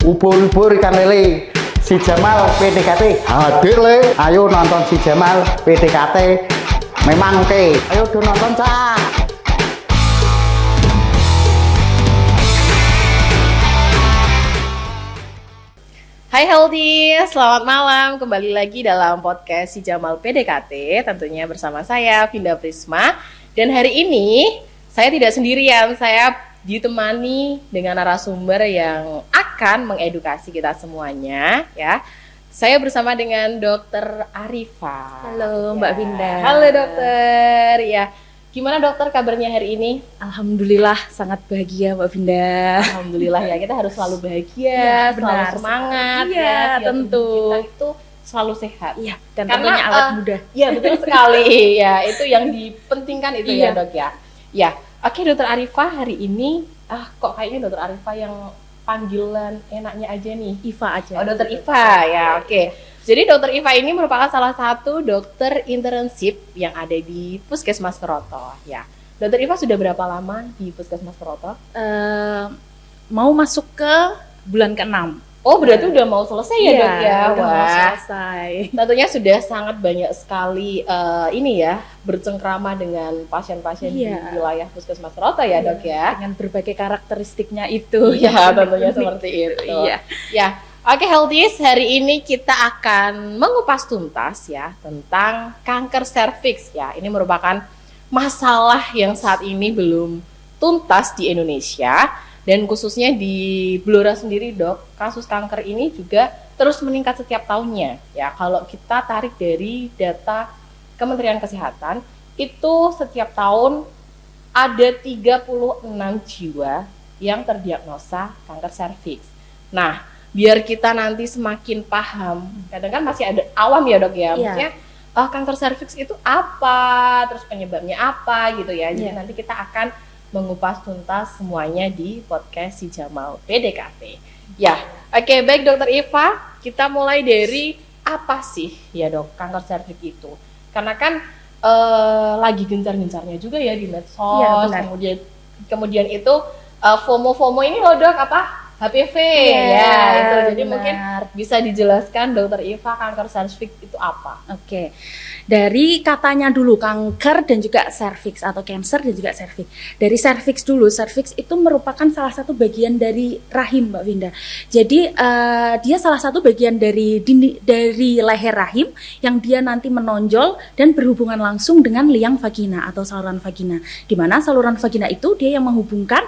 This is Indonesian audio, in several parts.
ubur-ubur ikan lele. Si Jamal PDKT hadir le. Ayo nonton si Jamal PDKT. Memang oke. Ayo do nonton cak. Hai Healthy, selamat malam. Kembali lagi dalam podcast si Jamal PDKT. Tentunya bersama saya Vinda Prisma. Dan hari ini saya tidak sendirian. Saya ditemani dengan narasumber yang akan mengedukasi kita semuanya, ya. Saya bersama dengan Dr. Arifa. Halo Mbak Vinda. Halo dokter. Ya, gimana dokter kabarnya hari ini? Alhamdulillah sangat bahagia Mbak Vinda. Alhamdulillah ya, kita harus selalu bahagia, Ya, selalu benar. semangat, Iya, ya. Biar tentu. tubuh kita itu selalu sehat. Iya, dan Karena, tentunya awet muda. Iya betul sekali. Ya, itu yang dipentingkan itu ya Iya. dok ya. Ya, oke dokter Arifa hari ini, kok kayaknya dokter Arifa yang panggilan enaknya aja nih. Iva aja. Oh dokter Iva ya, oke. Jadi dokter Iva ini merupakan salah satu dokter internship yang ada di Puskesmas Keroto ya. Dokter Iva sudah berapa lama di Puskesmas Keroto? Mau masuk ke bulan ke-6. Oh berarti udah mau selesai ya dok ya? udah mau Wah. selesai. Tentunya sudah sangat banyak sekali ini ya bercengkrama dengan pasien-pasien di Iya. wilayah Puskesmas Keroto ya dok ya. Dengan berbagai karakteristiknya itu. Iya yang tentunya unik. seperti itu. Iya. Ya, oke Healthies, hari ini kita akan mengupas tuntas ya tentang kanker serviks ya. Ini merupakan masalah yang saat ini belum tuntas di Indonesia. Dan khususnya di Blora sendiri dok, kasus kanker ini juga terus meningkat setiap tahunnya. Ya, kalau kita tarik dari data Kementerian Kesehatan, itu setiap tahun ada 36 jiwa yang terdiagnosa kanker serviks. Nah, biar kita nanti semakin paham, kadang kan masih ada awam ya dok ya, Iya. maksudnya kanker serviks itu apa, terus penyebabnya apa gitu ya. Jadi Iya. nanti kita akan mengupas tuntas semuanya di podcast si Jamal PDKT. Ya, oke baik dokter Iva, kita mulai dari apa sih ya dok kanker serviks itu? Karena kan lagi gencar-gencarnya juga ya di medsos, Iya, benar. kemudian itu FOMO ini loh dok apa? HPV Iya, ya itu. Jadi benar. mungkin bisa dijelaskan dokter Iva kanker serviks itu apa? Oke, dari katanya dulu kanker dan juga serviks atau cancer dan juga serviks. Dari serviks dulu, serviks itu merupakan salah satu bagian dari rahim Mbak Vinda. Jadi dia salah satu bagian dari leher rahim yang dia nanti menonjol dan berhubungan langsung dengan liang vagina atau saluran vagina. Di mana saluran vagina itu dia yang menghubungkan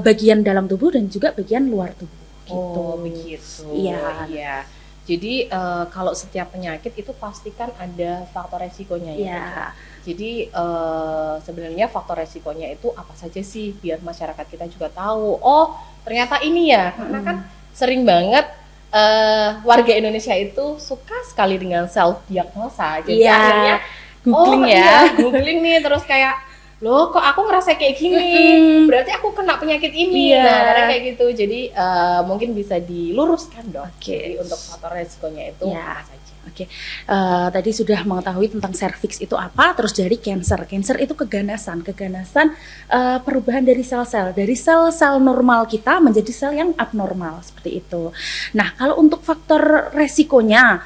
bagian dalam tubuh dan juga bagian luar tubuh. Gitu. Oh begitu. Iya. Iya. Jadi kalau setiap penyakit itu pastikan ada faktor resikonya ya. Iya. Jadi sebenarnya faktor resikonya itu apa saja sih biar masyarakat kita juga tahu. Oh ternyata ini ya. Karena kan sering banget warga Indonesia itu suka sekali dengan self diagnosa. Jadi Iya. akhirnya Googling ya. iya, googling nih terus kayak loh kok aku ngerasa kayak gini, berarti aku kena penyakit ini. Iya. Nah kadang kayak gitu, jadi mungkin bisa diluruskan dong. Oke. Jadi untuk faktor resikonya itu Iya. apa saja? Oke, tadi sudah mengetahui tentang serviks itu apa, terus dari cancer. Cancer itu keganasan perubahan dari sel-sel, dari sel-sel normal kita menjadi sel yang abnormal seperti itu. Nah, kalau untuk faktor resikonya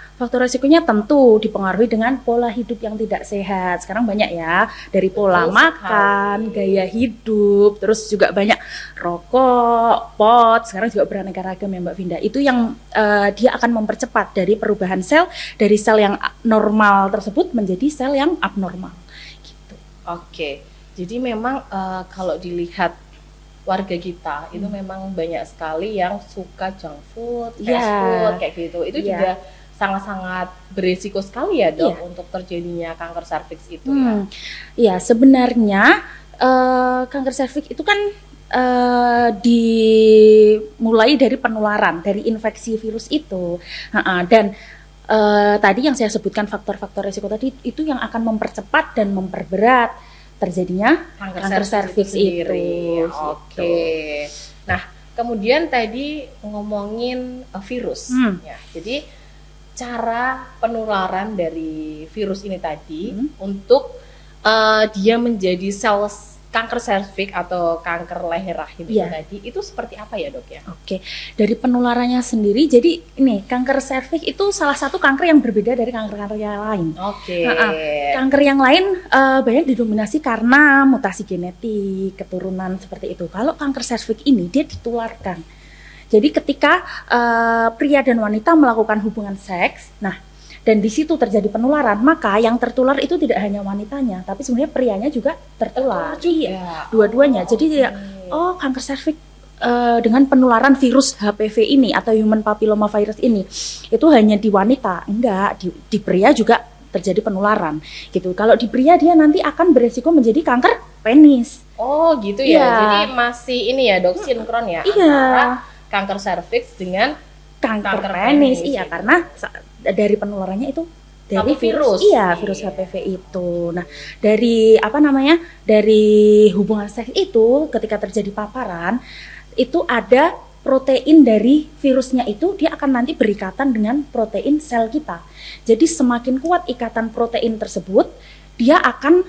tentu dipengaruhi dengan pola hidup yang tidak sehat. Sekarang banyak ya, dari pola Betul makan, sekali. gaya hidup, terus juga banyak rokok, pot. Sekarang juga beraneka ragam ya Mbak Vinda. Itu yang dia akan mempercepat dari perubahan sel dari sel yang normal tersebut menjadi sel yang abnormal gitu. Oke, jadi memang kalau dilihat warga kita itu memang banyak sekali yang suka junk food, fast Iya. food kayak gitu. Itu Iya. juga sangat-sangat berisiko sekali ya dok Iya. untuk terjadinya kanker serviks itu ya. Ya sebenarnya kanker serviks itu kan dimulai dari penularan dari infeksi virus itu. Dan tadi yang saya sebutkan faktor-faktor risiko tadi itu yang akan mempercepat dan memperberat terjadinya kanker serviks itu. Oke. Nah, kemudian tadi ngomongin virus. Ya, jadi cara penularan dari virus ini tadi untuk dia menjadi sel kanker serviks atau kanker leher rahim itu Iya. tadi itu seperti apa ya dok ya? Oke, dari penularannya sendiri, jadi ini kanker serviks itu salah satu kanker yang berbeda dari kanker-kanker yang lain. Oke. Kanker yang lain banyak didominasi karena mutasi genetik, keturunan seperti itu. Kalau kanker serviks ini dia ditularkan. Jadi ketika pria dan wanita melakukan hubungan seks, nah dan di situ terjadi penularan, maka yang tertular itu tidak hanya wanitanya, tapi sebenarnya prianya juga tertular. Iya, dua-duanya. Jadi kanker serviks dengan penularan virus HPV ini atau human papilloma virus ini itu hanya di wanita, enggak, di pria juga terjadi penularan gitu. Kalau di pria dia nanti akan beresiko menjadi kanker penis. Oh gitu ya. Iya. Jadi masih ini ya dok, sinkron ya Iya. antara kanker serviks dengan Kanker Kanker penis, penis, iya gitu. karena dari penularannya itu dari Apa, virus? iya virus Iya. HPV itu. Nah dari hubungan seks itu ketika terjadi paparan itu ada protein dari virusnya itu dia akan nanti berikatan dengan protein sel kita. Jadi semakin kuat ikatan protein tersebut dia akan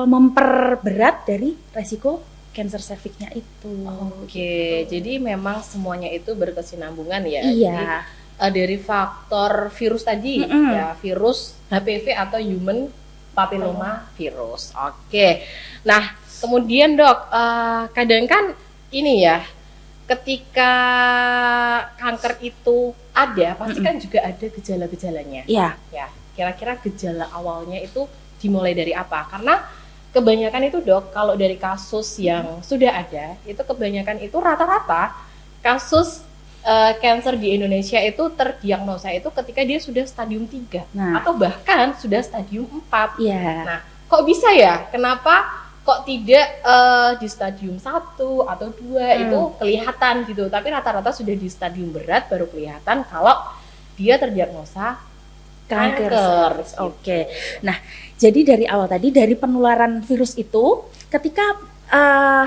memperberat dari resiko kanker serviksnya itu. Oke, jadi memang semuanya itu berkesinambungan ya. Iya. Jadi, dari faktor virus tadi ya, virus HPV atau human papilloma virus. Oke. Nah, kemudian dok, kadang kan ini ya, ketika kanker itu ada, pasti kan juga ada gejala-gejalanya. Iya. Ya, kira-kira gejala awalnya itu dimulai dari apa? Karena kebanyakan itu dok, kalau dari kasus yang sudah ada, itu kebanyakan itu rata-rata kasus cancer di Indonesia itu terdiagnosa itu ketika dia sudah stadium 3 Nah. atau bahkan sudah stadium 4. Iya. Nah, kok bisa ya? Kenapa kok tidak di stadium 1 atau 2 itu kelihatan gitu, tapi rata-rata sudah di stadium berat baru kelihatan kalau dia terdiagnosa Kanker kanker. serviks. Oke. Nah, jadi dari awal tadi dari penularan virus itu ketika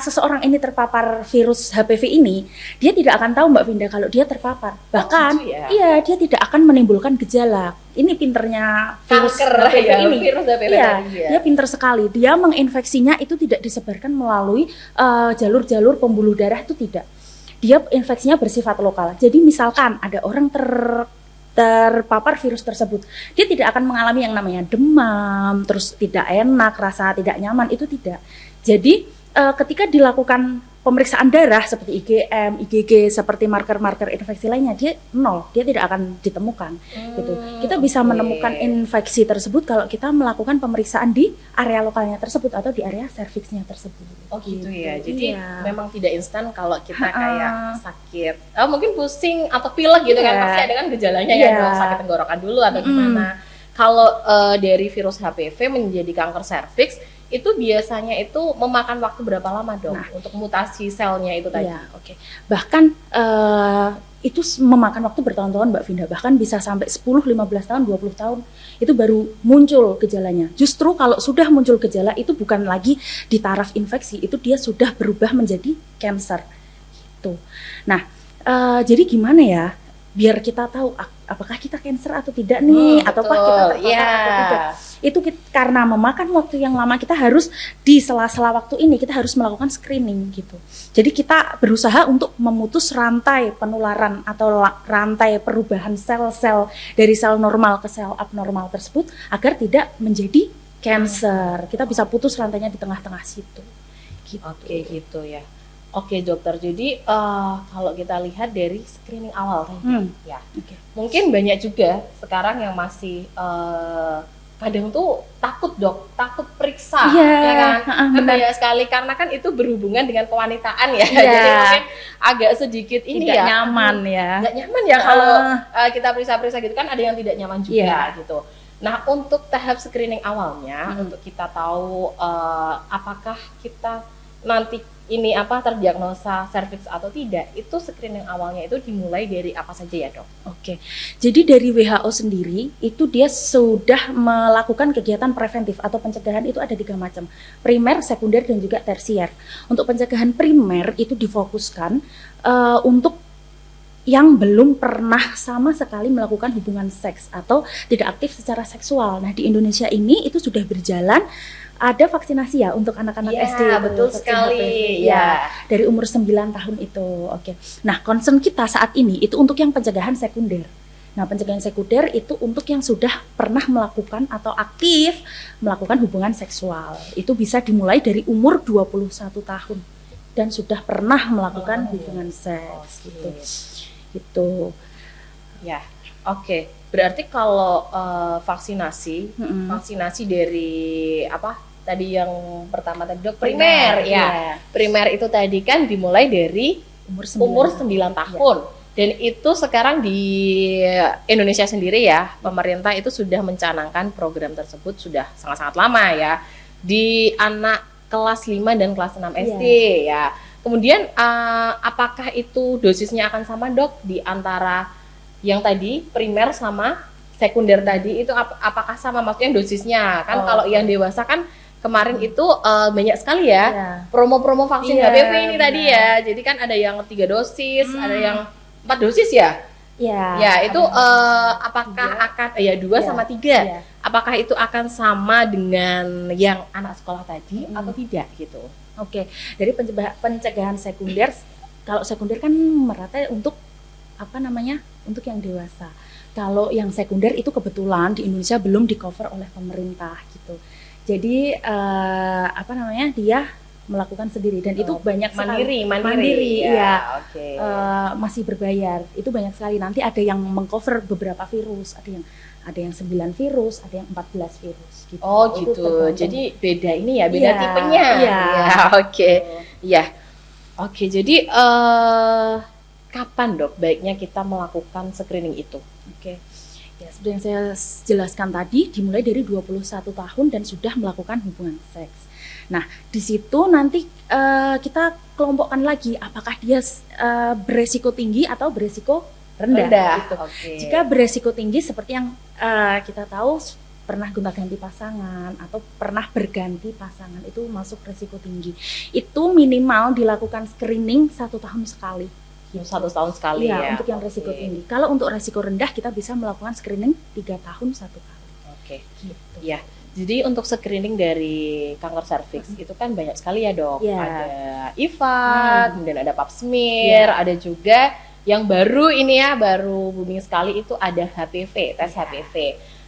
seseorang ini terpapar virus HPV ini, dia tidak akan tahu Mbak Vinda kalau dia terpapar. Bahkan gitu ya? iya, dia tidak akan menimbulkan gejala. Ini pinternya virus Kanker HPV ya, ini. virus HPV Iya, tadi ya. dia pinter sekali. Dia menginfeksinya itu tidak disebarkan melalui jalur-jalur pembuluh darah, itu tidak. Dia infeksinya bersifat lokal. Jadi misalkan ada orang terpapar virus tersebut, dia tidak akan mengalami yang namanya demam, terus tidak enak, rasa tidak nyaman, itu tidak. Jadi ketika dilakukan pemeriksaan darah seperti IgM, IgG, seperti marker-marker infeksi lainnya, dia nol, dia tidak akan ditemukan. Gitu. Kita bisa menemukan infeksi tersebut kalau kita melakukan pemeriksaan di area lokalnya tersebut atau di area serviksnya tersebut. Oh gitu ya. Jadi Iya. memang tidak instan kalau kita kayak sakit, mungkin pusing atau pilek gitu kan, Iya. pasti ada kan gejalanya Iya. ya, dok, sakit tenggorokan dulu atau gimana. Kalau dari virus HPV menjadi kanker serviks itu biasanya itu memakan waktu berapa lama dok untuk mutasi selnya itu tadi? Iya, oke. Bahkan itu memakan waktu bertahun-tahun Mbak Vinda, bahkan bisa sampai 10, 15 tahun, 20 tahun itu baru muncul gejalanya. Justru kalau sudah muncul gejala itu bukan lagi di taraf infeksi, itu dia sudah berubah menjadi cancer gitu. Nah, jadi gimana ya biar kita tahu apakah kita cancer atau tidak nih, ataukah kita terpapar atau tidak. Itu karena memakan waktu yang lama, kita harus di sela-sela waktu ini kita harus melakukan screening gitu. Jadi kita berusaha untuk memutus rantai penularan atau rantai perubahan sel-sel dari sel normal ke sel abnormal tersebut agar tidak menjadi cancer. Kita bisa putus rantainya di tengah-tengah situ. Gitu. Oke gitu ya. Oke dokter, jadi kalau kita lihat dari screening awal tadi, ya mungkin banyak juga sekarang yang masih kadang tuh takut dok, takut periksa, ya kan? Kan banyak sekali karena kan itu berhubungan dengan kewanitaan ya, jadi mungkin agak sedikit ini tidak ya nyaman ya, nggak nyaman ya kalau kita periksa-periksa gitu kan, ada yang tidak nyaman juga gitu. Nah untuk tahap screening awalnya untuk kita tahu apakah kita nanti ini terdiagnosa serviks atau tidak, itu screening awalnya itu dimulai dari apa saja ya dok? Oke, jadi dari WHO sendiri itu dia sudah melakukan kegiatan preventif atau pencegahan itu ada 3 macam, primer, sekunder, dan juga tersier. Untuk pencegahan primer itu difokuskan untuk yang belum pernah sama sekali melakukan hubungan seks atau tidak aktif secara seksual. Nah, di Indonesia ini itu sudah berjalan, ada vaksinasi ya untuk anak-anak Ya, SD. betul vaksin sekali. HPV, Ya. dari umur 9 tahun itu. Oke. Nah, concern kita saat ini itu untuk yang pencegahan sekunder. Nah, pencegahan sekunder itu untuk yang sudah pernah melakukan atau aktif melakukan hubungan seksual. Itu bisa dimulai dari umur 21 tahun dan sudah pernah melakukan hubungan seks gitu. Gitu. Ya, oke. Berarti kalau vaksinasi, Mm-mm. vaksinasi dari apa? Tadi yang pertama tadi Dok, primer ya. Iya. Primer itu tadi kan dimulai dari umur 9 tahun. Dan itu sekarang di Indonesia sendiri ya, pemerintah itu sudah mencanangkan program tersebut sudah sangat-sangat lama ya. Di anak kelas 5 dan kelas 6 SD ya. Kemudian apakah itu dosisnya akan sama Dok di antara yang tadi primer sama sekunder tadi itu apakah sama, maksudnya dosisnya kan? Kalau yang dewasa kan kemarin itu banyak sekali ya Iya. promo-promo vaksin Iya, HPV ini benar. tadi ya. Jadi kan ada yang 3 dosis, ada yang 4 dosis ya. Ya. Ya itu apakah akan ya 2 sama 3? Iya. Apakah itu akan sama dengan yang anak sekolah tadi atau tidak gitu? Oke, dari pencegahan sekunder, kalau sekunder kan merata untuk apa namanya, untuk yang dewasa. Kalau yang sekunder itu kebetulan di Indonesia belum di cover oleh pemerintah gitu. Jadi apa namanya, dia melakukan sendiri dan itu banyak sekali. Mandiri, ya. iya. Oke. Masih berbayar. Itu banyak sekali. Nanti ada yang mengcover beberapa virus, ada yang 9 virus, ada yang 14 virus gitu. Oh Itu gitu. tergantung. Jadi beda ini ya, beda Iya, tipenya. iya. Ya, oke. Iya. Oke, jadi kapan Dok baiknya kita melakukan screening itu? Oke. Ya, seperti yang saya jelaskan tadi, dimulai dari 21 tahun dan sudah melakukan hubungan seks. Nah, di situ nanti kita kelompokkan lagi apakah dia beresiko tinggi atau beresiko rendah. Gitu. Oke. Jika beresiko tinggi seperti yang kita tahu pernah gonta-ganti pasangan atau pernah berganti pasangan, itu masuk resiko tinggi. Itu minimal dilakukan screening 1 tahun sekali. 1 tahun sekali Iya, ya. untuk yang resiko Oke. tinggi. Kalau untuk resiko rendah kita bisa melakukan screening 3 tahun 1 kali. Oke. Gitu. Ya. Jadi untuk screening dari kanker serviks itu kan banyak sekali ya Dok. Iya. Ada IVA, kemudian ada pap smear, ada juga yang baru ini ya, baru booming sekali itu ada HPV, tes HPV.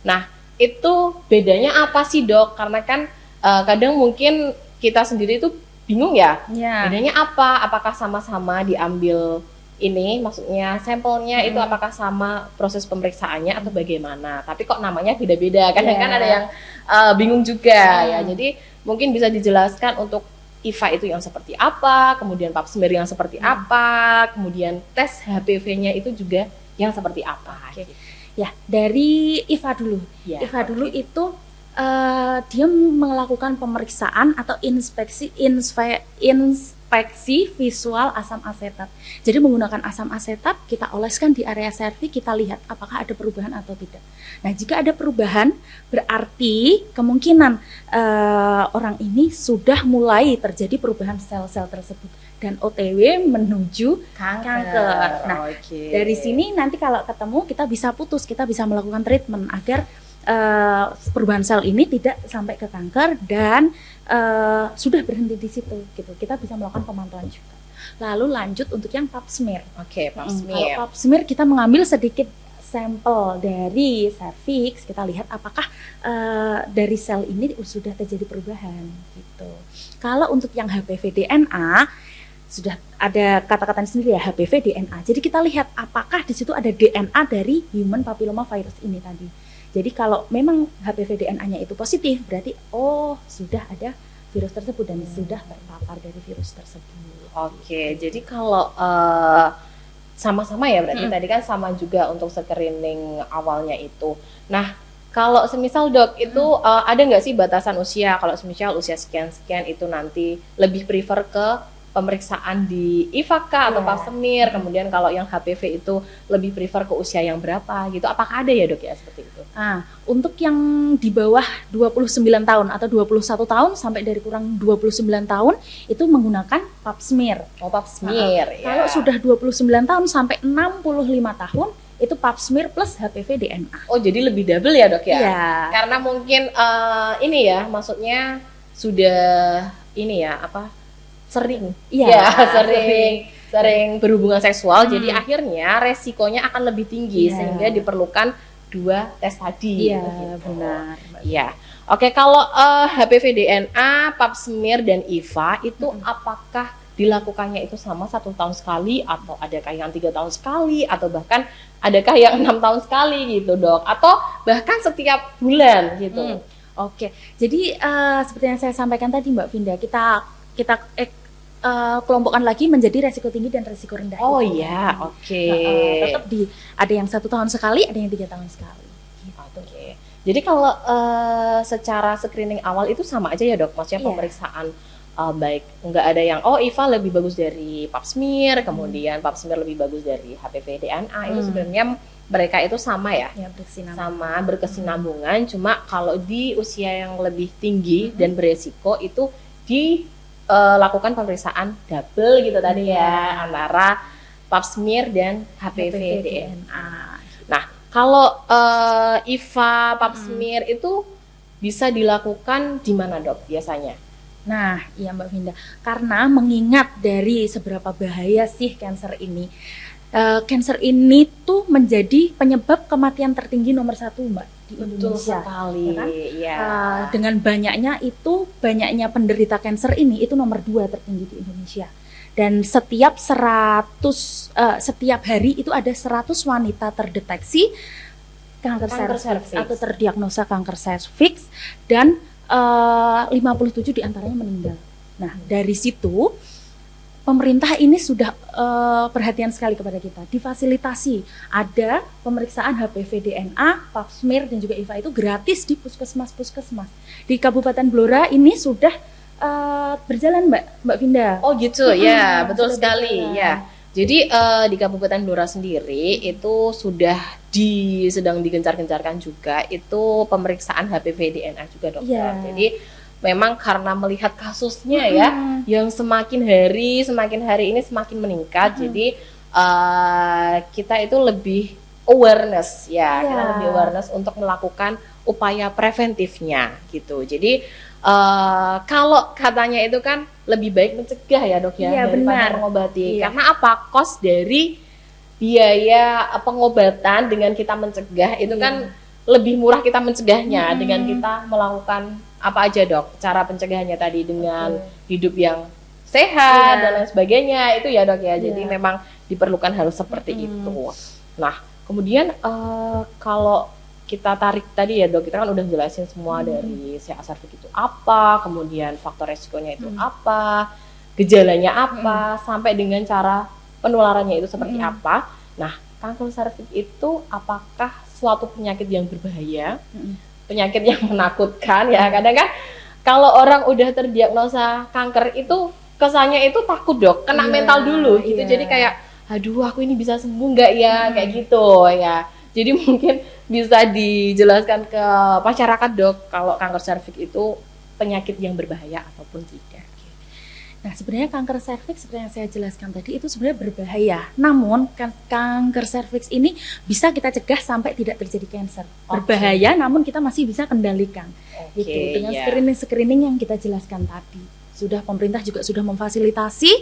Nah, itu bedanya apa sih Dok? Karena kan kadang mungkin kita sendiri itu bingung ya. Ya. Bedanya apa? Apakah sama-sama diambil ini, maksudnya sampelnya itu apakah sama proses pemeriksaannya atau bagaimana? Tapi kok namanya beda-beda. Kadang kan ada yang bingung juga ya. Jadi mungkin bisa dijelaskan untuk IVA itu yang seperti apa, kemudian pap smear yang seperti apa, kemudian tes HPV-nya itu juga yang seperti apa. Oke. Ya, dari IVA dulu. Ya, IVA dulu itu dia melakukan pemeriksaan atau inspeksi visual asam asetat. Jadi menggunakan asam asetat, kita oleskan di area serviks, kita lihat apakah ada perubahan atau tidak. Nah, jika ada perubahan, berarti kemungkinan orang ini sudah mulai terjadi perubahan sel-sel tersebut dan OTW menuju kanker. Nah, dari sini nanti kalau ketemu kita bisa putus, kita bisa melakukan treatment agar perubahan sel ini tidak sampai ke kanker dan sudah berhenti di situ gitu. Kita bisa melakukan pemantauan juga. Lalu lanjut untuk yang pap smear. Oke, pap Kalau smear. pap smear kita mengambil sedikit sampel dari serviks, kita lihat apakah dari sel ini sudah terjadi perubahan gitu. Kalau untuk yang HPV DNA sudah ada kata-kata sendiri ya, HPV DNA. Jadi kita lihat apakah di situ ada DNA dari human papilloma virus ini tadi. Jadi kalau memang HPV DNA-nya itu positif, berarti sudah ada virus tersebut dan sudah terpapar dari virus tersebut. Oke, jadi kalau sama-sama ya berarti tadi kan sama juga untuk screening awalnya itu. Nah, kalau semisal Dok itu ada nggak sih batasan usia? Kalau semisal usia sekian-sekian itu nanti lebih prefer ke pemeriksaan di IFA kah atau Iya. Pap smear, kemudian kalau yang HPV itu lebih prefer ke usia yang berapa gitu, apakah ada ya dok ya seperti itu? Nah, untuk yang di bawah 29 tahun atau 21 tahun sampai dari kurang 29 tahun itu menggunakan Pap smear. Oh Pap smear ya. Kalau sudah 29 tahun sampai 65 tahun itu Pap smear plus HPV DNA. Oh jadi lebih double ya dok ya? Iya. Karena mungkin ini ya, maksudnya sudah ini ya sering, Iya, ya, sering berhubungan seksual, jadi Hmm. akhirnya resikonya akan lebih tinggi Iya. sehingga diperlukan 2 tes tadi. Iya, begitu. benar. Iya. Oke, kalau HPV DNA, Pap smear dan IVA itu apakah dilakukannya itu sama 1 tahun sekali atau adakah yang 3 tahun sekali atau bahkan adakah yang 6 tahun sekali gitu dok, atau bahkan setiap bulan gitu? Oke, jadi seperti yang saya sampaikan tadi Mbak Vinda, kita kelompokkan lagi menjadi resiko tinggi dan resiko rendah. Oh itu. iya, oke. Tetap ada yang 1 tahun sekali, ada yang 3 tahun sekali. Oke. Jadi kalau secara screening awal itu sama aja ya dok, maksudnya Iya. pemeriksaan baik nggak ada yang IVA lebih bagus dari Pap smear, kemudian Pap smear lebih bagus dari HPV DNA, itu sebenarnya mereka itu sama ya? Ya, berkesinambungan. Sama, berkesinambungan, cuma kalau di usia yang lebih tinggi dan beresiko itu dilakukan pemeriksaan double gitu tadi ya, antara Pap smear dan HPV DNA. Nah, kalau IVA Pap smear itu bisa dilakukan di mana dok biasanya? Nah, iya Mbak Vinda, karena mengingat dari seberapa bahaya sih cancer ini, cancer ini tuh menjadi penyebab kematian tertinggi nomor 1 Mbak di Betul Indonesia. sekali, ya kan? ya. Dengan banyaknya penderita cancer ini itu nomor 2 tertinggi di Indonesia. Dan setiap hari itu ada 100 wanita terdeteksi kanker cervix atau terdiagnosa kanker cervix dan 57 diantaranya meninggal. Nah, dari situ pemerintah ini sudah perhatian sekali kepada kita. Difasilitasi ada pemeriksaan HPV DNA, Pap smear dan juga IVA itu gratis di puskesmas. Di Kabupaten Blora ini sudah berjalan Mbak Vinda. Oh gitu ya, betul sudah sekali berjalan. ya. Jadi di Kabupaten Blora sendiri itu sudah sedang digencar-gencarkan juga itu pemeriksaan HPV DNA juga dokter. Iya. Jadi memang karena melihat kasusnya ya yang semakin hari ini semakin meningkat, jadi kita itu lebih awareness ya, Iya. kita lebih awareness untuk melakukan upaya preventifnya gitu. Jadi kalau katanya itu kan lebih baik mencegah ya dok ya, Iya, daripada benar. mengobati. Iya. Karena apa? Cost dari biaya pengobatan dengan kita mencegah itu kan lebih murah kita mencegahnya dengan kita melakukan apa aja dok, cara pencegahannya tadi dengan hidup yang sehat Iya. dan lain sebagainya itu ya dok ya. Jadi Iya. memang diperlukan harus seperti itu. Nah kemudian kalau kita tarik tadi ya dok, kita kan udah jelasin semua dari CA cervix itu apa, kemudian faktor resikonya itu apa, gejalanya apa, sampai dengan cara penularannya itu seperti apa. Nah, kanker cervix itu apakah suatu penyakit yang berbahaya, penyakit yang menakutkan ya? Kadang kan kalau orang udah terdiagnosa kanker itu kesannya itu takut dok, kena Iya, mental dulu gitu. iya. Jadi kayak, aduh aku ini bisa sembuh nggak ya, kayak gitu ya. Jadi mungkin bisa dijelaskan ke masyarakat dok, kalau kanker cervix itu penyakit yang berbahaya ataupun tidak. Nah, sebenarnya kanker serviks seperti yang saya jelaskan tadi itu sebenarnya berbahaya. Namun kanker serviks ini bisa kita cegah sampai tidak terjadi kanker. Berbahaya, namun kita masih bisa kendalikan. Oke, Gitu. Dengan ya. screening yang kita jelaskan tadi. Pemerintah juga sudah memfasilitasi,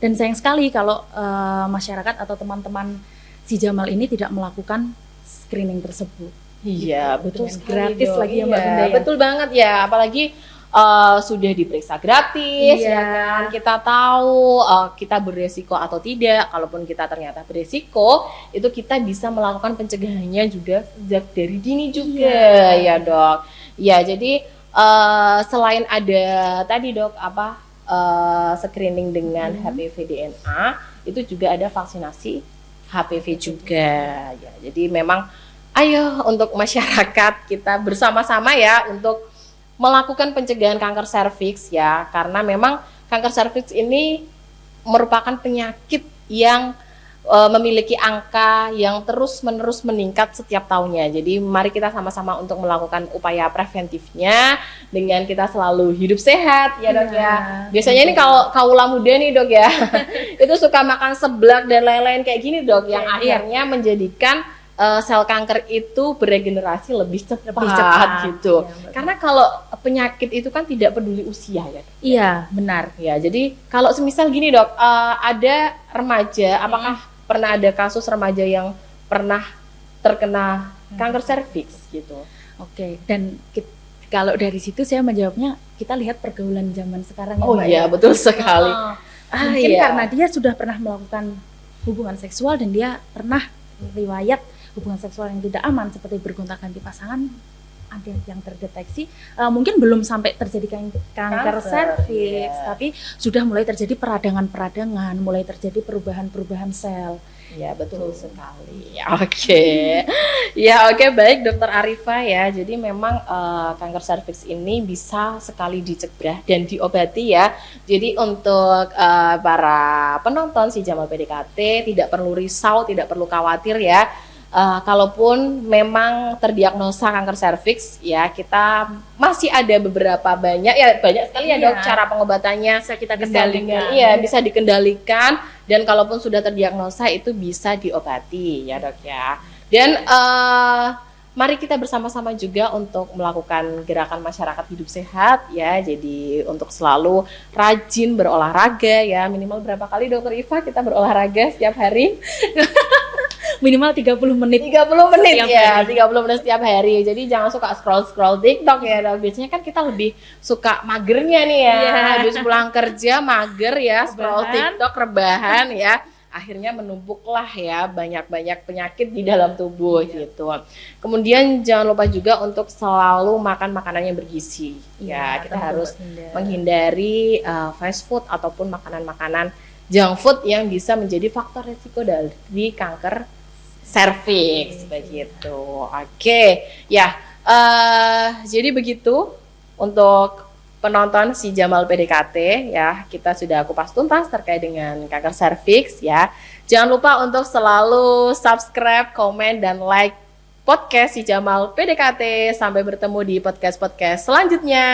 dan sayang sekali kalau masyarakat atau teman-teman si Jamal ini tidak melakukan screening tersebut. Iya, betul Dengan sekali, gratis Dok. lagi ya, Mbak Iya, Bunda ya. betul banget ya, apalagi sudah diperiksa gratis, Iya. ya kan? Kita tahu kita beresiko atau tidak. Kalaupun kita ternyata beresiko, itu kita bisa melakukan pencegahannya juga sejak dari dini juga, ya dok. Ya, jadi selain ada tadi dok screening dengan HPV DNA, itu juga ada vaksinasi HPV juga. Ya, jadi memang ayo untuk masyarakat kita bersama-sama ya untuk melakukan pencegahan kanker serviks ya, karena memang kanker serviks ini merupakan penyakit yang memiliki angka yang terus-menerus meningkat setiap tahunnya. Jadi mari kita sama-sama untuk melakukan upaya preventifnya dengan kita selalu hidup sehat ya Dok ya. Biasanya ini kalau kaula muda nih Dok ya, itu suka makan seblak dan lain-lain kayak gini Dok, yang akhirnya menjadikan sel kanker itu beregenerasi lebih cepat gitu. Karena kalau penyakit itu kan tidak peduli usia ya. Iya, benar. Ya, jadi kalau semisal gini Dok, ada remaja, apakah pernah ada kasus remaja yang pernah terkena kanker serviks gitu? Oke, dan kalau dari situ saya menjawabnya, kita lihat pergaulan zaman sekarang ya, Oh Mbak, iya, ya. betul sekali. Mungkin iya. karena dia sudah pernah melakukan hubungan seksual dan dia pernah riwayat hubungan seksual yang tidak aman seperti bergonta-ganti pasangan, ada yang terdeteksi, mungkin belum sampai terjadi kanker Kanker, serviks, iya. tapi sudah mulai terjadi peradangan-peradangan, mulai terjadi perubahan-perubahan sel. Ya betul sekali. Ya, Oke, ya oke, baik Dokter Arifa ya. Jadi memang kanker serviks ini bisa sekali dicegah dan diobati ya. Jadi untuk para penonton si Jamal PDKT tidak perlu risau, tidak perlu khawatir ya. Kalaupun memang terdiagnosa kanker serviks ya, kita masih ada beberapa banyak sekali ya Dok, cara pengobatannya Bisa kita bisa kendalikan. bisa dikendalikan, dan kalaupun sudah terdiagnosa itu bisa diobati ya Dok ya. Dan mari kita bersama-sama juga untuk melakukan gerakan masyarakat hidup sehat ya. Jadi untuk selalu rajin berolahraga ya, minimal berapa kali Dokter Iva kita berolahraga setiap hari? Minimal 30 menit. 30 menit Setiap ya, hari. 30 menit setiap hari. Jadi jangan suka scroll TikTok ya Dok. Biasanya kan kita lebih suka magernya nih ya. Iya. Habis pulang kerja mager ya, scroll Rebahan. TikTok, rebahan ya. Akhirnya menumpuklah ya banyak-banyak penyakit di dalam tubuh gitu. Kemudian jangan lupa juga untuk selalu makan makanan yang bergizi. Ya, kita tentu, harus Mbak Vinda. menghindari fast food ataupun makanan-makanan junk food yang bisa menjadi faktor risiko dari kanker serviks begitu. Oke, ya. Jadi begitu untuk penonton si Jamal PDKT ya, kita sudah kupas tuntas terkait dengan kanker serviks ya. Jangan lupa untuk selalu subscribe, komen, dan like podcast si Jamal PDKT. Sampai bertemu di podcast-podcast selanjutnya.